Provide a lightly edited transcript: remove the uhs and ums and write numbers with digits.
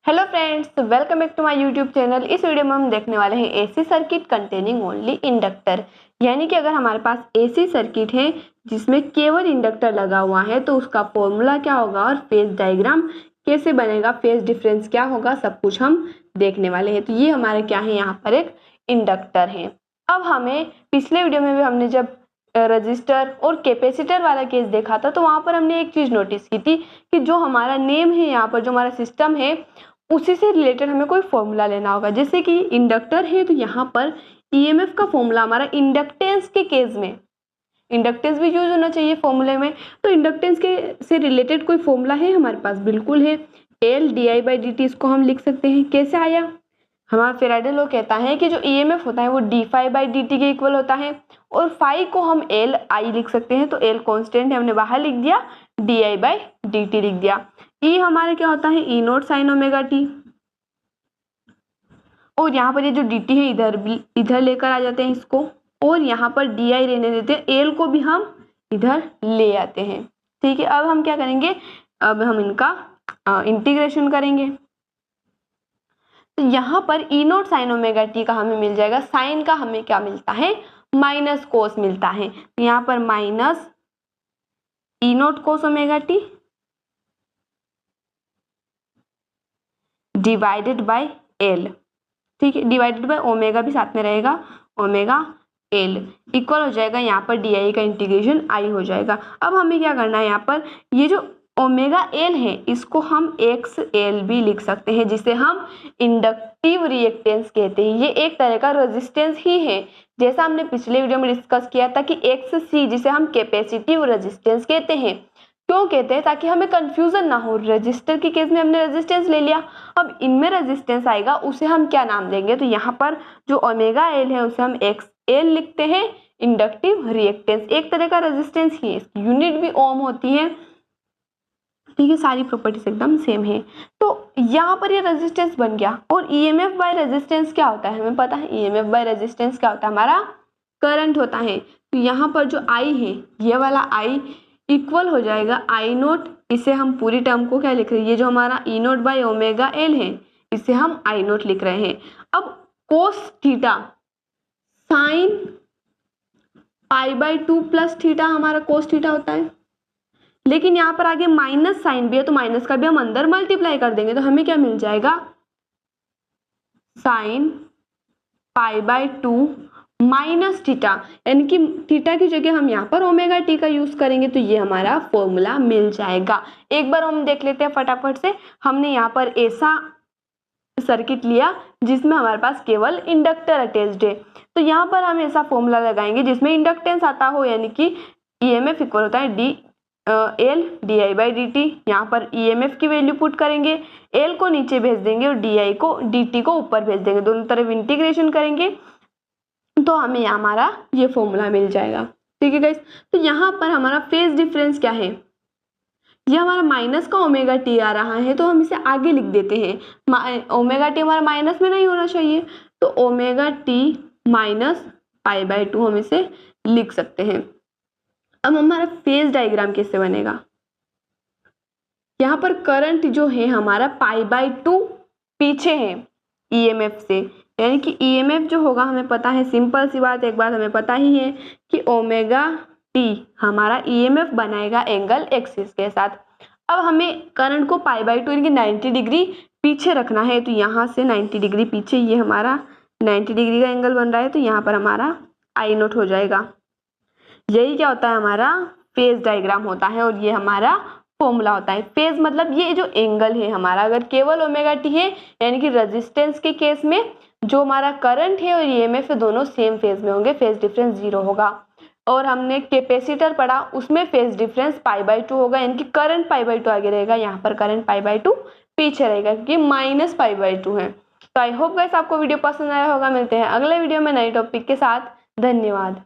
Hello friends, welcome back to my YouTube channel. इस video में हम देखने वाले हैं AC circuit containing only inductor. यानी कि अगर हमारे पास एसी सर्किट है जिसमें केवल इंडक्टर लगा हुआ है तो उसका फॉर्मूला क्या होगा और फेज डायग्राम कैसे बनेगा, फेज डिफरेंस क्या होगा, सब कुछ हम देखने वाले हैं। तो ये हमारे क्या है, यहाँ पर एक इंडक्टर है। अब हमें पिछले वीडियो में भी हमने जब रजिस्टर और कैपेसिटर वाला केस देखा था तो वहां पर हमने एक चीज नोटिस की थी कि जो हमारा नेम है, यहाँ पर जो हमारा सिस्टम है उसी से रिलेटेड हमें कोई फॉर्मूला लेना होगा। जैसे कि इंडक्टर है तो यहाँ पर ईएमएफ का फॉर्मूला हमारा इंडक्टेंस के केस में, इंडक्टेंस भी यूज होना चाहिए फॉर्मूले में, तो इंडक्टेंस के से रिलेटेड कोई फॉर्मूला है हमारे पास? बिल्कुल है, L D I by d T. इसको हम लिख सकते हैं। कैसे आया? हमारा फेराडे लॉ कहता है कि जो ईएमएफ होता है वो d phi by d t के इक्वल होता है और फाई को हम एल आई लिख सकते हैं। तो एल कॉन्स्टेंट है, हमने बाहर लिख दिया, D I by d T लिख दिया। ई हमारे क्या होता है, ई नोट साइन ओमेगा टी। और यहाँ पर ये जो डी टी है इधर लेकर आ जाते हैं इसको, और यहाँ पर डी आई रहने देते हैं, एल को भी हम इधर ले आते हैं। ठीक है, अब हम क्या करेंगे, अब हम इनका इंटीग्रेशन करेंगे। तो यहाँ पर ई नोट साइन ओमेगा टी का हमें मिल जाएगा, साइन का हमें क्या मिलता है, माइनस कोस मिलता है। यहाँ पर minus E note cos omega T divided by L. ठीक है, डिवाइडेड बाय ओमेगा भी साथ में रहेगा, ओमेगा एल इक्वल हो जाएगा, यहाँ पर डी आई का इंटीग्रेशन आई हो जाएगा। अब हमें क्या करना है, यहाँ पर ये जो ओमेगा एल है इसको हम एक्स एल भी लिख सकते हैं, जिसे हम इंडक्टिव रिएक्टेंस कहते हैं। ये एक तरह का रेजिस्टेंस ही है, जैसा हमने पिछले वीडियो में डिस्कस किया था कि एक्स सी जिसे हम कैपेसिटिव रेजिस्टेंस कहते हैं। क्यों कहते हैं? ताकि हमें कंफ्यूजन ना हो। रजिस्टर के केस में हमने रेजिस्टेंस ले लिया, अब इनमें रेजिस्टेंस आएगा, उसे हम क्या नाम देंगे? तो यहाँ पर जो ओमेगा एल है उसे हम एक्स एल लिखते हैं। इंडक्टिव रिएक्टेंस एक तरह का रेजिस्टेंस ही है, इसकी यूनिट भी ओम होती है। ठीक है, सारी प्रॉपर्टीज एकदम सेम है। तो यहाँ पर ये रेजिस्टेंस बन गया। और ईएमएफ बाय रेजिस्टेंस क्या होता है, हमें पता है। ईएमएफ बाय रेजिस्टेंस क्या होता है, हमारा करंट होता है। तो यहाँ पर जो आई है, ये वाला आई इक्वल हो जाएगा आई नोट, इसे हम पूरी टर्म को क्या लिख रहे हैं, ये जो हमारा ई नोट बाई ओमेगा एल है इसे हम आई नोट लिख रहे हैं। अब cos theta sine pi by 2 plus theta हमारा कोस थीटा होता है, लेकिन यहाँ पर आगे माइनस साइन भी है तो माइनस का भी हम अंदर मल्टीप्लाई कर देंगे, तो हमें क्या मिल जाएगा, sine pi by 2 minus theta, यानी कि थीटा की जगह हम यहाँ पर ओमेगा टी का यूज करेंगे, तो ये हमारा फॉर्मूला मिल जाएगा। एक बार हम देख लेते हैं फटाफट से। हमने यहाँ पर ऐसा सर्किट लिया जिसमें हमारे पास केवल इंडक्टर अटैच्ड है, तो यहाँ पर हम ऐसा फॉर्मूला लगाएंगे जिसमें इंडक्टेंस आता हो, यानी कि ईएमएफ इक्वल होता है D L D I by d T. यहाँ पर ईएमएफ की वैल्यू पुट करेंगे, एल को नीचे भेज देंगे और डी आई को डी टी को ऊपर भेज देंगे, दोनों तरफ इंटीग्रेशन करेंगे तो हमें हमारा ये फॉर्मूला मिल जाएगा। ठीक है गाइस, तो यहाँ पर हमारा फेज डिफरेंस क्या है, ये हमारा माइनस का ओमेगा टी आ रहा है तो हम इसे आगे लिख देते हैं। ओमेगा टी हमारा माइनस में नहीं होना चाहिए, तो omega T minus pi by 2 हम इसे लिख सकते हैं। अब हमारा फेज डायग्राम कैसे बनेगा, यहाँ पर करंट जो है हमारा पाई बाई 2 पीछे है ईएमएफ से, यानी कि ईएमएफ जो होगा हमें पता है, सिंपल सी बात, एक बात हमें पता ही है कि ओमेगा टी हमारा ईएमएफ बनाएगा एंगल एक्सिस के साथ। अब हमें करंट को पाई बाई 2 यानी कि 90 डिग्री पीछे रखना है, तो यहाँ से 90 डिग्री पीछे, ये हमारा 90 डिग्री का एंगल बन रहा है, तो यहाँ पर हमारा आई नोट हो जाएगा। यही क्या होता है, हमारा फेज डायग्राम होता है और ये हमारा फॉर्मूला होता है। फेज मतलब ये जो एंगल है हमारा, अगर केवल ओमेगा टी है यानी कि रेजिस्टेंस के केस में जो हमारा करंट है और ईएमएफ दोनों सेम फेज में होंगे, फेज डिफरेंस 0 होगा। और हमने कैपेसिटर पढ़ा, उसमें फेज डिफरेंस पाई बाई 2 होगा, यानी कि करंट पाई बाई 2 आगे रहेगा, यहाँ पर करंट पाई बाई 2 पीछे रहेगा क्योंकि माइनस पाई बाई 2 है। तो आई होप गाइस आपको वीडियो पसंद आया होगा। मिलते हैं अगले वीडियो में नए टॉपिक के साथ। धन्यवाद।